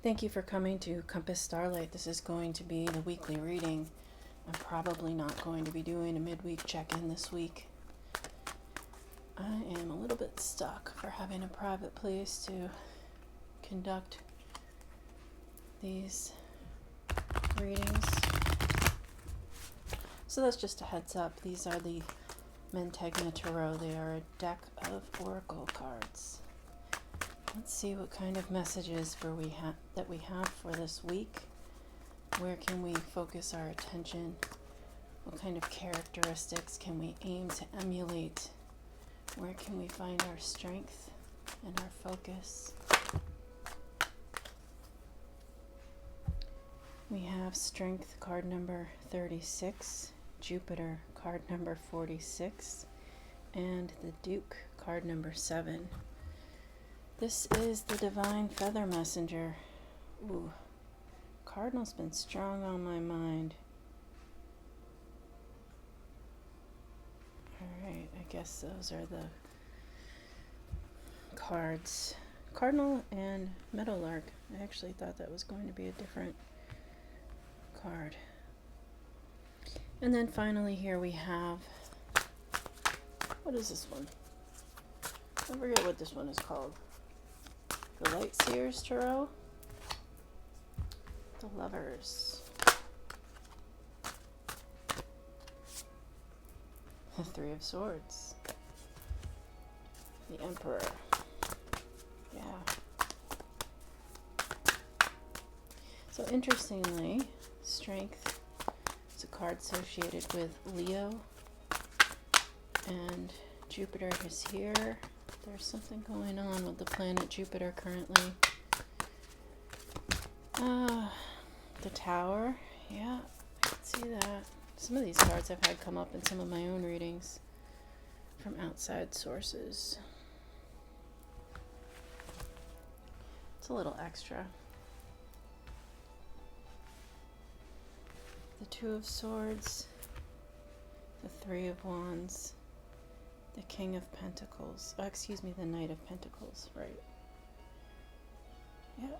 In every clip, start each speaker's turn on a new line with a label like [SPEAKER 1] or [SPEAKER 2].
[SPEAKER 1] Thank you for coming to Compass Starlight. This is going to be the weekly reading. I'm probably not going to be doing a midweek check-in this week. I am a little bit stuck for having a private place to conduct these readings. So that's just a heads up. These are the Mantegna Tarot. They are a deck of oracle cards. Let's see what kind of messages that we have for this week. Where can we focus our attention? What kind of characteristics can we aim to emulate? Where can we find our strength and our focus? We have Strength card number 36, Jupiter card number 46, and the Duke card number 7. This is the Divine Feather Messenger. Ooh, Cardinal's been strong on my mind. Alright, I guess those are the cards. Cardinal and Meadowlark. I actually thought that was going to be a different card. And then finally here we have, what is this one? I forget what this one is called. The Light Seers Tarot. The Lovers. The Three of Swords. The Emperor. Yeah. So interestingly, Strength is a card associated with Leo, and Jupiter is here. There's something going on with the planet Jupiter currently. The Tower. Yeah, I can see that. Some of these cards I've had come up in some of my own readings from outside sources. It's a little extra. The Two of Swords. The Three of Wands. The King of Pentacles. Oh, excuse me, the Knight of Pentacles, right. Yeah.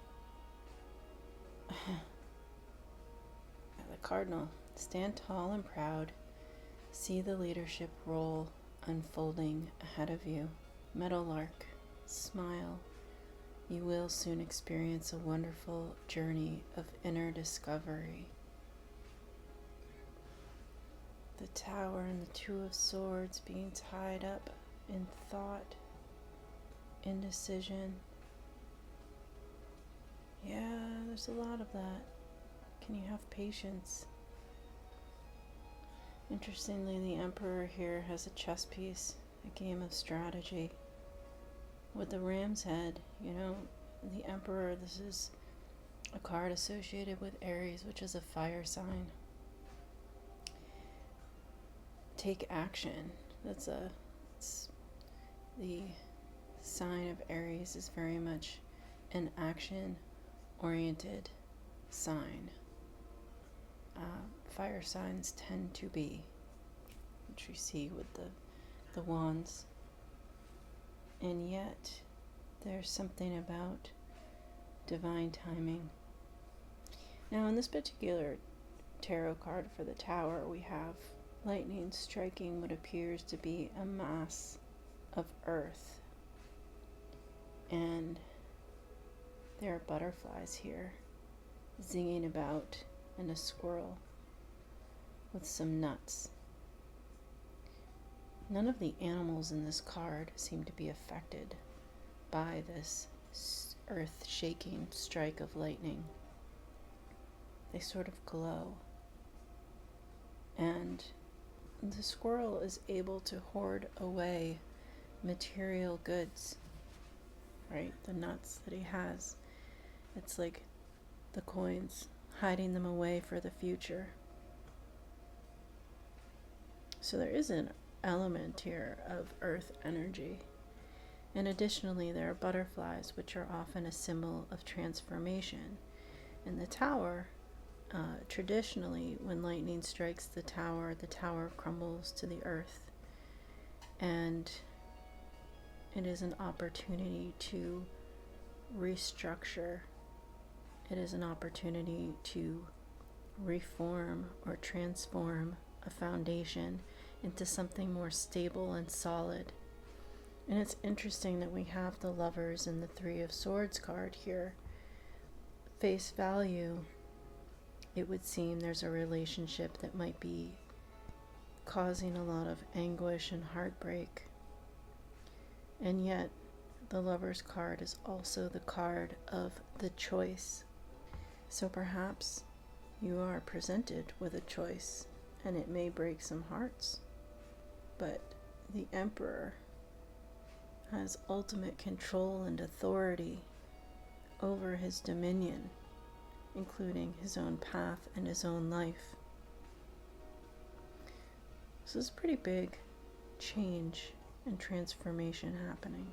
[SPEAKER 1] The Cardinal. Stand tall and proud. See the leadership role unfolding ahead of you. Meadowlark. Smile. You will soon experience a wonderful journey of inner discovery. The Tower and the Two of Swords being tied up in thought, indecision. Yeah, there's a lot of that. Can you have patience? Interestingly, the Emperor here has a chess piece, a game of strategy. With the Ram's Head, you know, the Emperor, this is a card associated with Aries, which is a fire sign. Take action. It's the sign of Aries is very much an action-oriented sign. Fire signs tend to be, which we see with the wands. And yet, there's something about divine timing. Now, in this particular tarot card for the Tower, we have lightning striking what appears to be a mass of earth. And there are butterflies here zinging about, and a squirrel with some nuts. None of the animals in this card seem to be affected by this earth-shaking strike of lightning. They sort of glow. And the squirrel is able to hoard away material goods, right? The nuts that he has. It's like the coins, hiding them away for the future. So there is an element here of earth energy. And additionally, there are butterflies, which are often a symbol of transformation. In the Tower, traditionally, when lightning strikes the tower crumbles to the earth. And it is an opportunity to restructure It is an opportunity to reform or transform a foundation into something more stable and solid. And it's interesting that we have the Lovers and the Three of Swords card here. Face value, it would seem there's a relationship that might be causing a lot of anguish and heartbreak. And yet, the Lover's card is also the card of the choice. So perhaps you are presented with a choice, and it may break some hearts. But the Emperor has ultimate control and authority over his dominion, including his own path and his own life. So it's a pretty big change and transformation happening.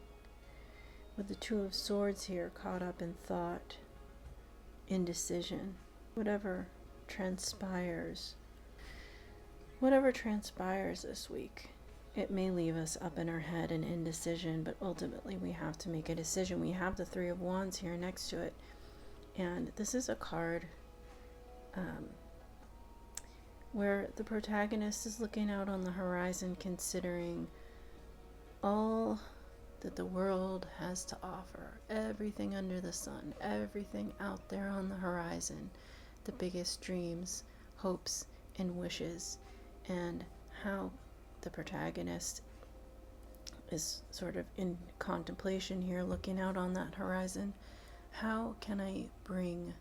[SPEAKER 1] With the Two of Swords here caught up in thought, indecision, whatever transpires this week, it may leave us up in our head in indecision, but ultimately we have to make a decision. We have the Three of Wands here next to it, and this is a card where the protagonist is looking out on the horizon, considering all that the world has to offer, everything under the sun, everything out there on the horizon, the biggest dreams, hopes, and wishes, and how the protagonist is sort of in contemplation here, looking out on that horizon. How can I bring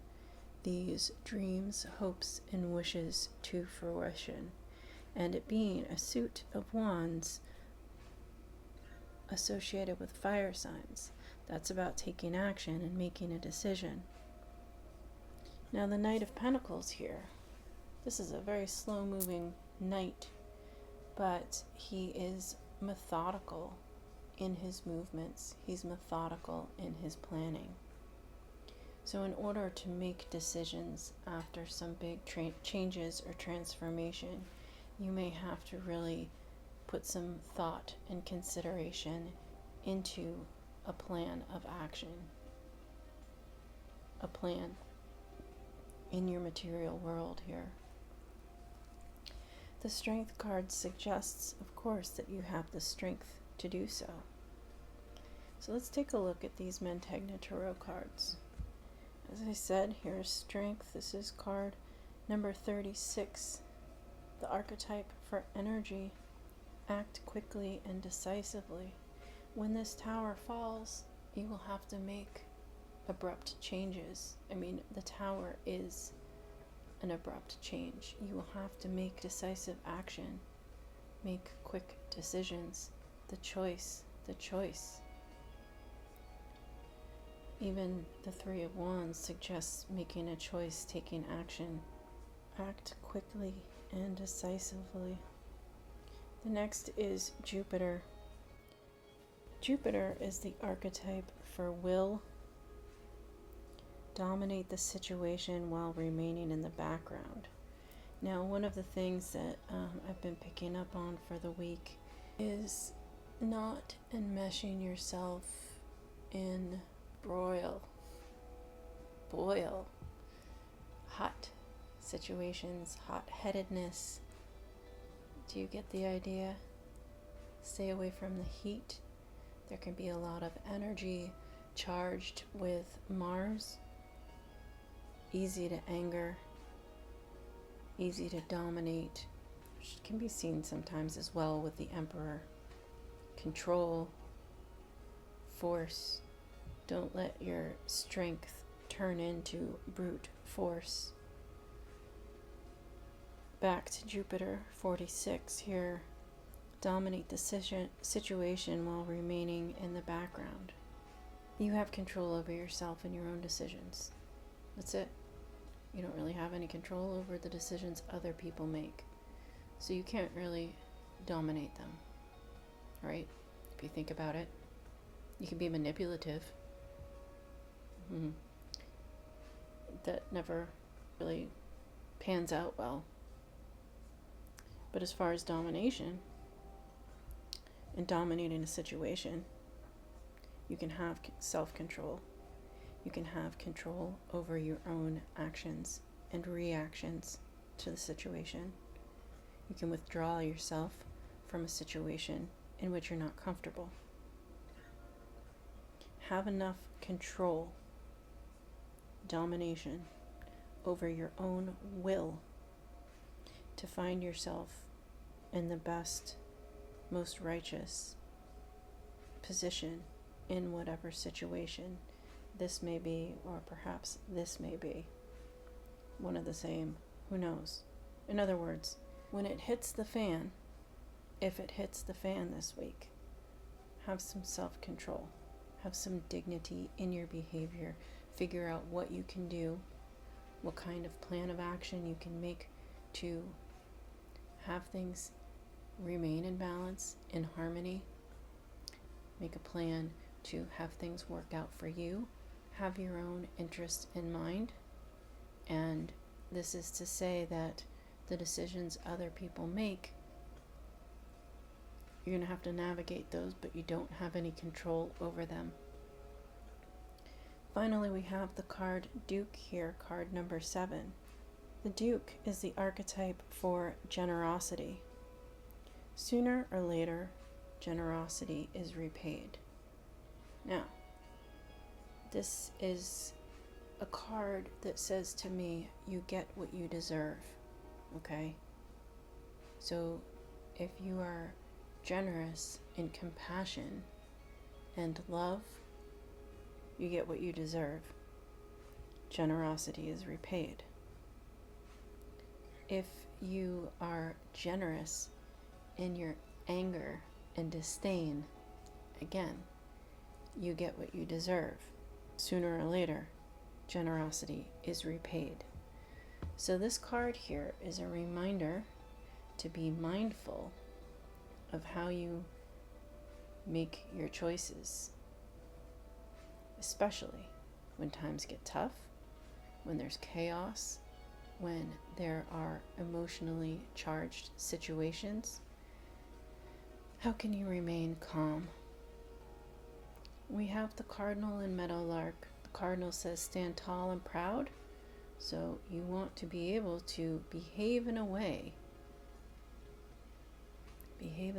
[SPEAKER 1] these dreams, hopes, and wishes to fruition? And it being a suit of wands associated with fire signs, that's about taking action and making a decision. Now the Knight of Pentacles here, this is a very slow moving knight, but he is methodical in his movements. He's methodical in his planning. So in order to make decisions after some big changes or transformation, you may have to really put some thought and consideration into a plan of action, a plan in your material world here. The Strength card suggests, of course, that you have the strength to do so. So let's take a look at these Mantegna Tarot cards. As I said, here's Strength. This is card number 36. The archetype for energy. Act quickly and decisively. When this tower falls, you will have to make abrupt changes. I mean, the tower is an abrupt change. You will have to make decisive action, make quick decisions. The choice. Even the Three of Wands suggests making a choice, taking action. Act quickly and decisively. The next is Jupiter. Jupiter is the archetype for will. Dominate the situation while remaining in the background. Now, one of the things that I've been picking up on for the week is not enmeshing yourself in boil, hot situations, hot-headedness. Do you get the idea? Stay away from the heat. There can be a lot of energy charged with Mars. Easy to anger, easy to dominate, which can be seen sometimes as well with the Emperor. Control, force. Don't let your strength turn into brute force. Back to Jupiter 46 here. Dominate the situation while remaining in the background. You have control over yourself and your own decisions. That's it. You don't really have any control over the decisions other people make. So you can't really dominate them, right? If you think about it, you can be manipulative. That never really pans out well. But as far as domination and dominating a situation, you can have self-control. you can have control over your own actions and reactions to the situation. You can withdraw yourself from a situation in which you're not comfortable. Have enough control, domination over your own will to find yourself in the best, most righteous position in whatever situation this may be, or perhaps this may be. One of the same, who knows? In other words, when it hits the fan, if it hits the fan this week, have some self-control, have some dignity in your behavior, figure out what you can do, what kind of plan of action you can make to have things remain in balance, in harmony. Make a plan to have things work out for you. Have your own interest in mind. And this is to say that the decisions other people make, you're going to have to navigate those, but you don't have any control over them. Finally, we have the card Duke here, card number 7. The Duke is the archetype for generosity. Sooner or later, generosity is repaid. Now, this is a card that says to me, you get what you deserve, okay? So if you are generous in compassion and love, you get what you deserve. Generosity is repaid. If you are generous in your anger and disdain, again, you get what you deserve. Sooner or later, generosity is repaid. So this card here is a reminder to be mindful of how you make your choices, especially when times get tough, when there's chaos, when there are emotionally charged situations. How can you remain calm? We have the cardinal in Meadowlark. The cardinal says stand tall and proud. So you want to be able to behave in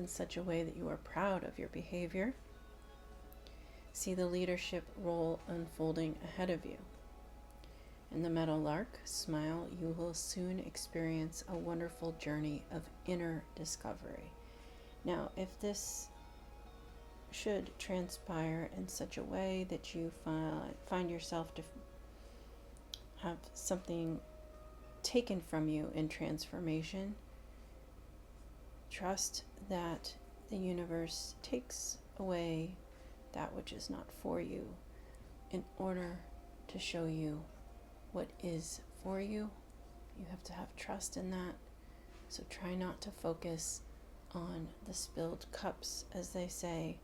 [SPEAKER 1] such a way that you are proud of your behavior. See the leadership role unfolding ahead of you. In the Meadowlark, smile, you will soon experience a wonderful journey of inner discovery. Now, if this should transpire in such a way that you find yourself to have something taken from you in transformation, trust that the universe takes away that which is not for you in order to show you what is for you. You have to have trust in that. So try not to focus on the spilled cups, as they say.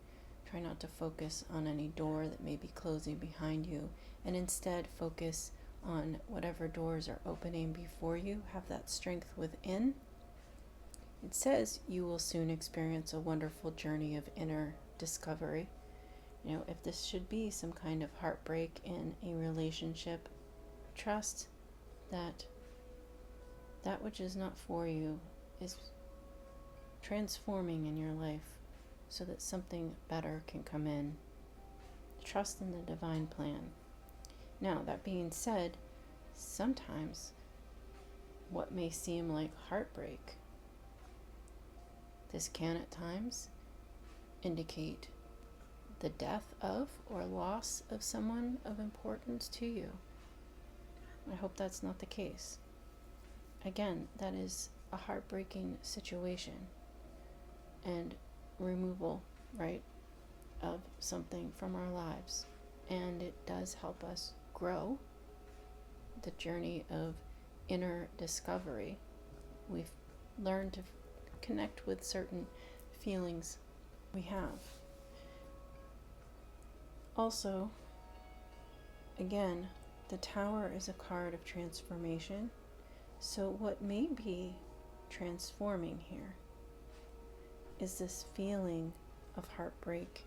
[SPEAKER 1] Try not to focus on any door that may be closing behind you, and instead focus on whatever doors are opening before you. Have that strength within. It says you will soon experience a wonderful journey of inner discovery. You know, if this should be some kind of heartbreak in a relationship, trust that that which is not for you is transforming in your life so that something better can come in. Trust in the divine plan. Now, that being said, sometimes what may seem like heartbreak, this can at times indicate the death of or loss of someone of importance to you. I hope that's not the case. Again, that is a heartbreaking situation and removal, right, of something from our lives. And it does help us grow the journey of inner discovery. We've learned to connect with certain feelings we have. Also, again, the Tower is a card of transformation. So what may be transforming here is this feeling of heartbreak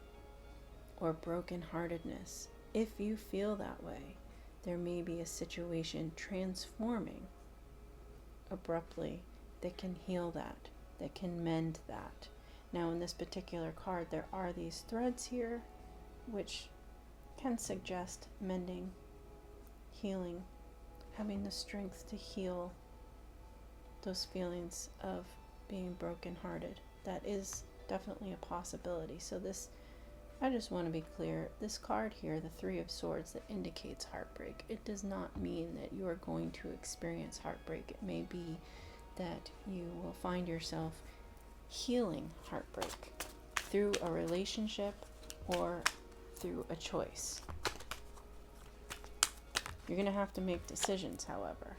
[SPEAKER 1] or brokenheartedness if you feel that way, there may be a situation transforming abruptly that can heal that can mend that. Now, in this particular card, there are these threads here, which can suggest mending, healing, having the strength to heal those feelings of being brokenhearted. That is definitely a possibility. So this, I just want to be clear, this card here, the Three of Swords, that indicates heartbreak, it does not mean that you are going to experience heartbreak. It may be that you will find yourself healing heartbreak through a relationship or through a choice. You're going to have to make decisions, however.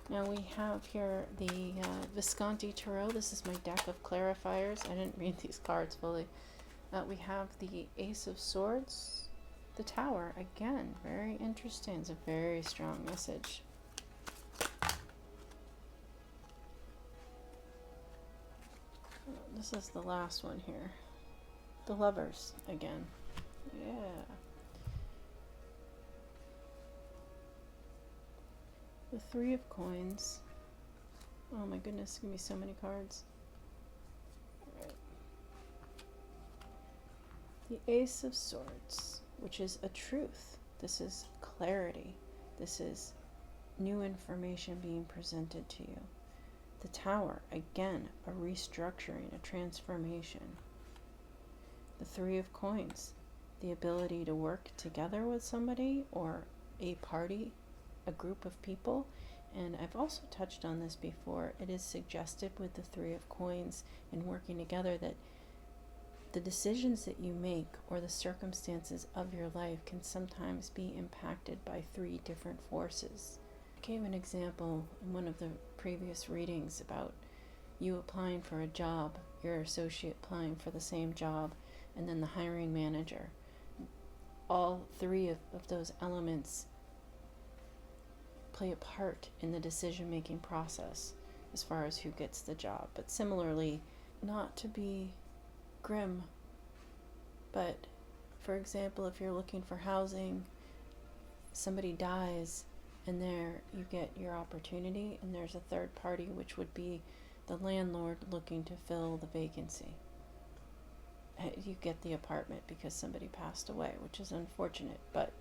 [SPEAKER 1] Now we have here the Visconti Tarot. This is my deck of clarifiers. I didn't read these cards fully. We have the Ace of Swords, the Tower. Again, very interesting. It's a very strong message. This is the last one here. The Lovers again. Yeah. The Three of Coins. Oh my goodness, it's gonna be so many cards. All right. The Ace of Swords, which is a truth. This is clarity. This is new information being presented to you. The Tower, again, a restructuring, a transformation. The Three of Coins, the ability to work together with somebody or a party, a group of people. And I've also touched on this before. It is suggested with the Three of Coins and working together that the decisions that you make or the circumstances of your life can sometimes be impacted by three different forces. I gave an example in one of the previous readings about you applying for a job, your associate applying for the same job, and then the hiring manager. All three of those elements play a part in the decision-making process as far as who gets the job. But similarly, not to be grim, but for example, if you're looking for housing, somebody dies, and there you get your opportunity, and there's a third party, which would be the landlord looking to fill the vacancy. You get the apartment because somebody passed away, which is unfortunate, but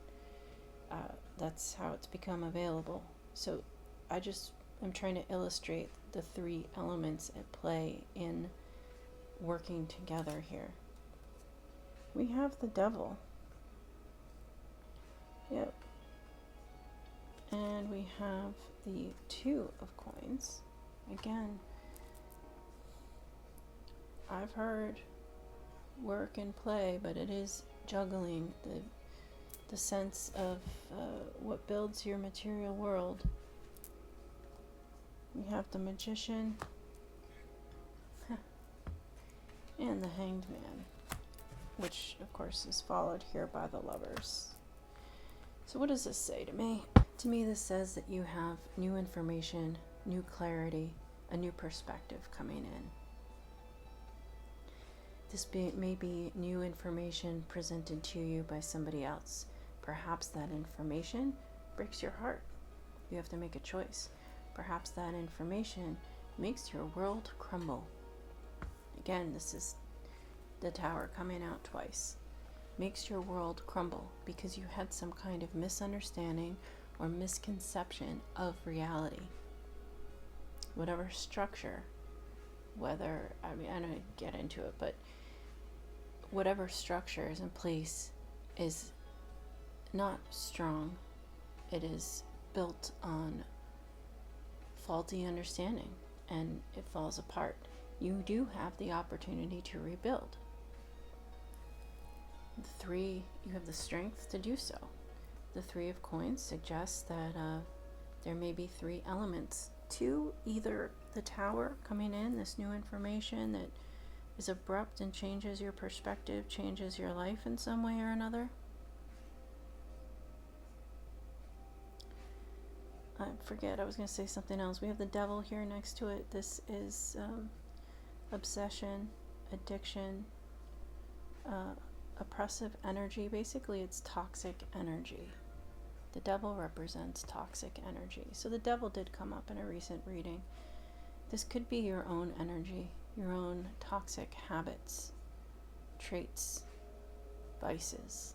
[SPEAKER 1] that's how it's become available. So I'm trying to illustrate the three elements at play in working together here. We have the Devil. Yep. And we have the Two of Coins. Again, I've heard work and play, but it is juggling the sense of what builds your material world. We have the Magician and the Hanged Man, which of course is followed here by the Lovers. So what does this say to me? To me, this says that you have new information, new clarity, a new perspective coming in. This may be new information presented to you by somebody else. Perhaps that information breaks your heart. You have to make a choice. Perhaps that information makes your world crumble. Again, this is the Tower coming out twice. Makes your world crumble because you had some kind of misunderstanding or misconception of reality. Whatever structure, I don't get into it, but whatever structure is in place is not strong. It is built on faulty understanding and it falls apart. You do have the opportunity to rebuild. You have the strength to do so. The Three of Coins suggests that there may be three elements to either the Tower coming in, this new information that is abrupt and changes your perspective, changes your life in some way or another. I forget, I was going to say something else. We have the Devil here next to it. This is obsession, addiction, oppressive energy. Basically, it's toxic energy. The devil represents toxic energy. So the devil did come up in a recent reading. This could be your own energy, your own toxic habits, traits, vices.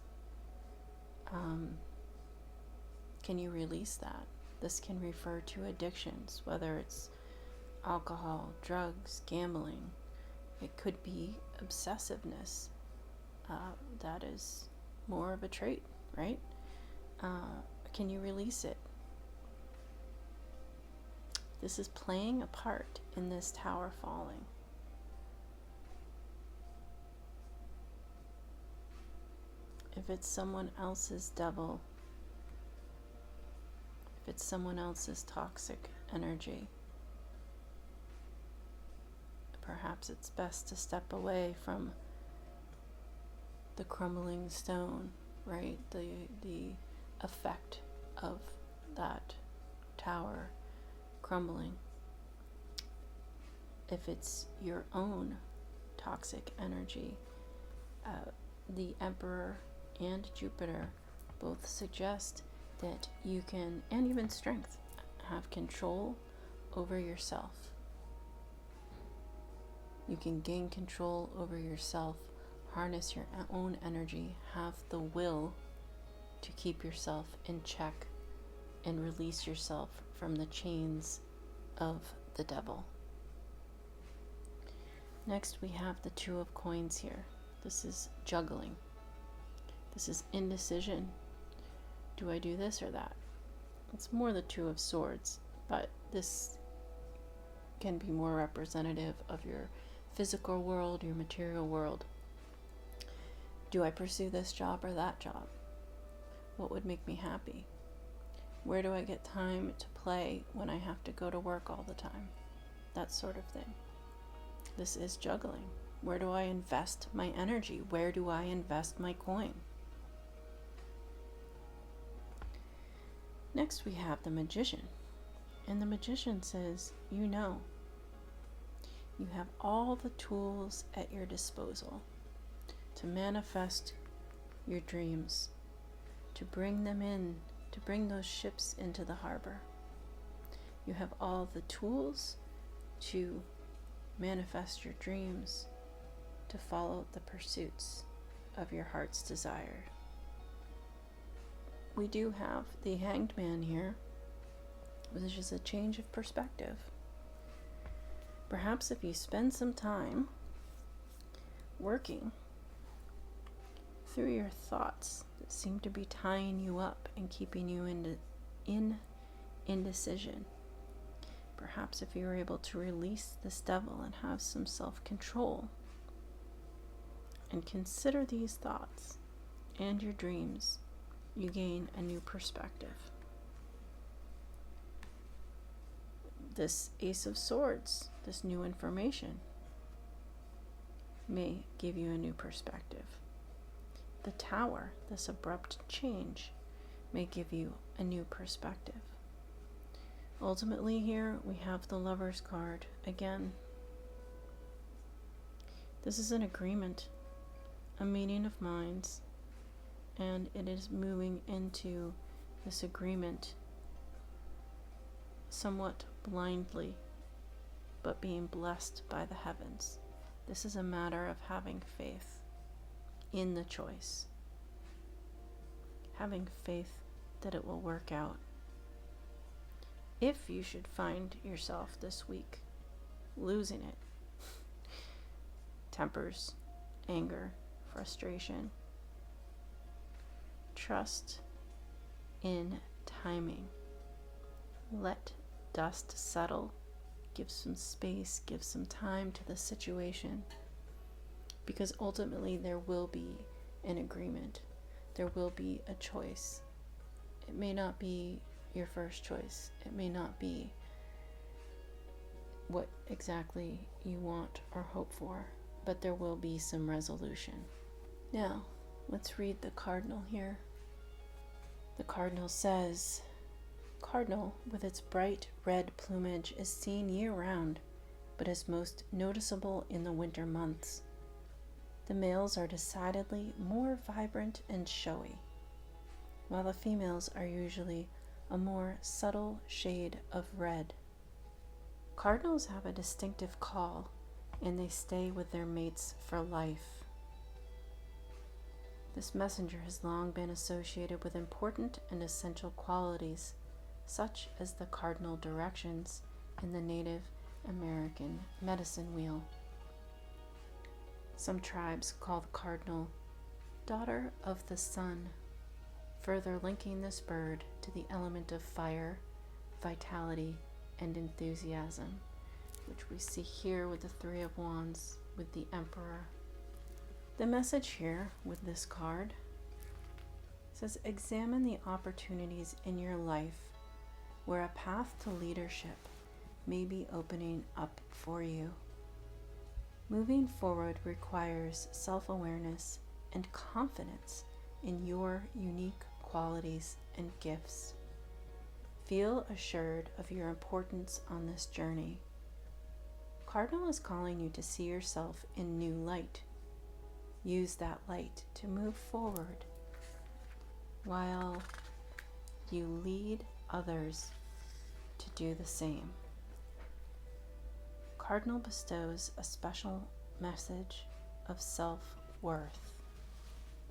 [SPEAKER 1] Can you release that? This can refer to addictions, whether it's alcohol, drugs, gambling. It could be obsessiveness. That is more of a trait, right? Can you release it? This is playing a part in this tower falling. If it's someone else's devil, if it's someone else's toxic energy, perhaps it's best to step away from the crumbling stone, right? The effect of that tower crumbling. If it's your own toxic energy, the Emperor and Jupiter both suggest that you can, and even strength, have control over yourself. You can gain control over yourself, harness your own energy, have the will to keep yourself in check and release yourself from the chains of the devil. Next, we have the Two of Coins here. This is juggling. This is indecision. Do I do this or that? It's more the Two of Swords, but this can be more representative of your physical world, your material world. Do I pursue this job or that job? What would make me happy? Where do I get time to play when I have to go to work all the time? That sort of thing. This is juggling. Where do I invest my energy? Where do I invest my coin? Next, we have the Magician. And the Magician says, you have all the tools at your disposal to manifest your dreams, to bring them in, to bring those ships into the harbor. You have all the tools to manifest your dreams, to follow the pursuits of your heart's desire. We do have the Hanged Man here, which is a change of perspective. Perhaps if you spend some time working through your thoughts that seem to be tying you up and keeping you in indecision, perhaps if you were able to release this devil and have some self-control and consider these thoughts and your dreams, you gain a new perspective. This Ace of Swords, this new information, may give you a new perspective. The Tower, this abrupt change, may give you a new perspective. Ultimately here, we have the Lover's card again. This is an agreement, a meeting of minds, and it is moving into this agreement somewhat blindly, but being blessed by the heavens. This is a matter of having faith in the choice, having faith that it will work out. If you should find yourself this week losing it, tempers, anger, frustration, trust in timing. Let dust settle. Give some space, give some time to the situation, because ultimately there will be an agreement. There will be a choice. It may not be your first choice. It may not be what exactly you want or hope for, but there will be some resolution. Now, let's read the cardinal here. The cardinal says, Cardinal, with its bright red plumage, is seen year-round, but is most noticeable in the winter months. The males are decidedly more vibrant and showy, while the females are usually a more subtle shade of red. Cardinals have a distinctive call, and they stay with their mates for life. This messenger has long been associated with important and essential qualities, such as the cardinal directions in the Native American medicine wheel. Some tribes call the cardinal daughter of the sun, further linking this bird to the element of fire, vitality, and enthusiasm, which we see here with the Three of Wands with the Emperor. The message here with this card says, examine the opportunities in your life where a path to leadership may be opening up for you. Moving forward requires self-awareness and confidence in your unique qualities and gifts. Feel assured of your importance on this journey. Cardinal is calling you to see yourself in new light. Use that light to move forward while you lead others to do the same. Cardinal bestows a special message of self-worth.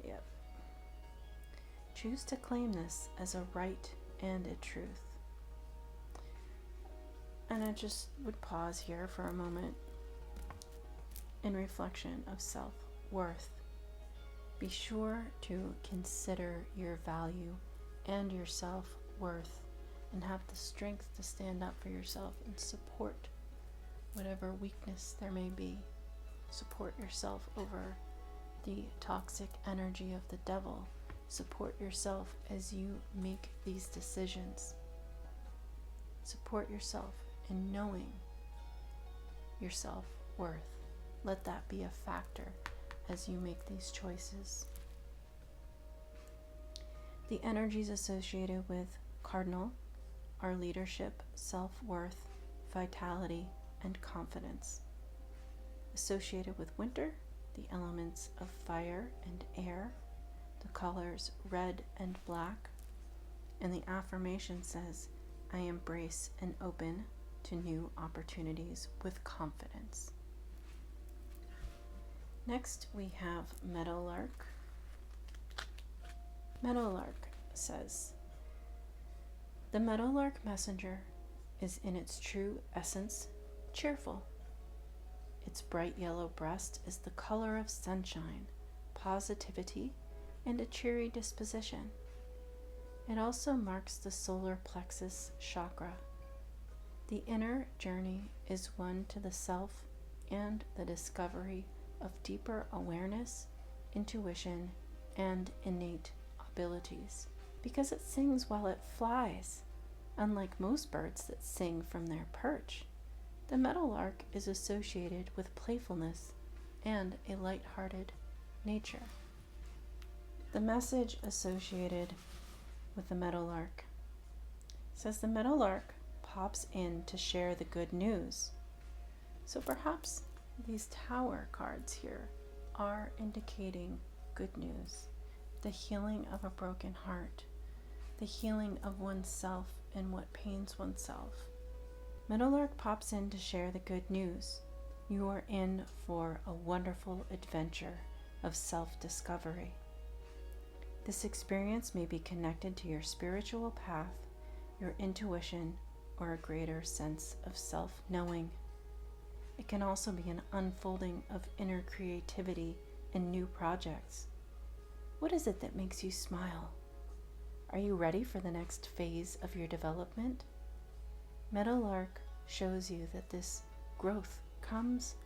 [SPEAKER 1] Yep. Choose to claim this as a right and a truth. And I just would pause here for a moment in reflection of self-worth. Be sure to consider your value and your self-worth and have the strength to stand up for yourself and support whatever weakness there may be. Support yourself over the toxic energy of the devil. Support yourself as you make these decisions. Support yourself in knowing your self-worth. Let that be a factor as you make these choices. The energies associated with Cardinal are leadership, self-worth, vitality, and confidence. Associated with winter, the elements of fire and air, the colors red and black, and the affirmation says, I embrace and open to new opportunities with confidence. Next we have Meadowlark. Meadowlark says, the Meadowlark messenger is in its true essence cheerful. Its bright yellow breast is the color of sunshine, positivity, and a cheery disposition. It also marks the solar plexus chakra. The inner journey is one to the self and the discovery of deeper awareness, intuition, and innate abilities. Because it sings while it flies, unlike most birds that sing from their perch. The meadowlark is associated with playfulness and a light-hearted nature. The message associated with the meadowlark says the meadowlark pops in to share the good news. So perhaps these tower cards here are indicating good news, the healing of a broken heart, the healing of oneself and what pains oneself. Meadowlark pops in to share the good news. You are in for a wonderful adventure of self-discovery. This experience may be connected to your spiritual path, your intuition, or a greater sense of self-knowing. It can also be an unfolding of inner creativity and new projects. What is it that makes you smile? Are you ready for the next phase of your development? Meadowlark shows you that this growth comes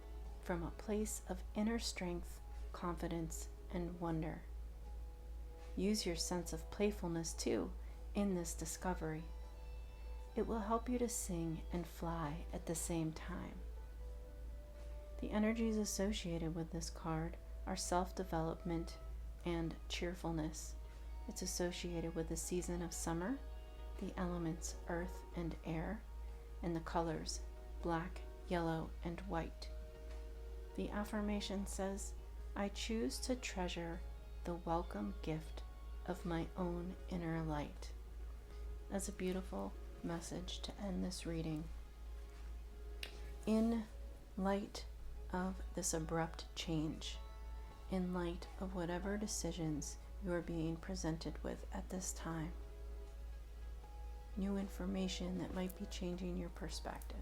[SPEAKER 1] from a place of inner strength, confidence, and wonder. Use your sense of playfulness too in this discovery. It will help you to sing and fly at the same time. The energies associated with this card are self-development and cheerfulness. It's associated with the season of summer, the elements earth and air, and the colors black, yellow, and white. The affirmation says, I choose to treasure the welcome gift of my own inner light. That's a beautiful message to end this reading. In light of this abrupt change, in light of whatever decisions you are being presented with at this time, new information that might be changing your perspective,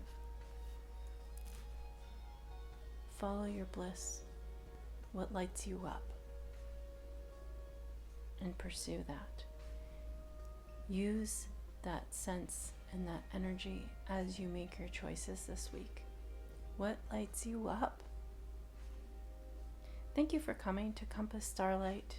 [SPEAKER 1] follow your bliss, what lights you up, and pursue that. Use that sense and that energy as you make your choices this week. What lights you up? Thank you for coming to Compass Starlight.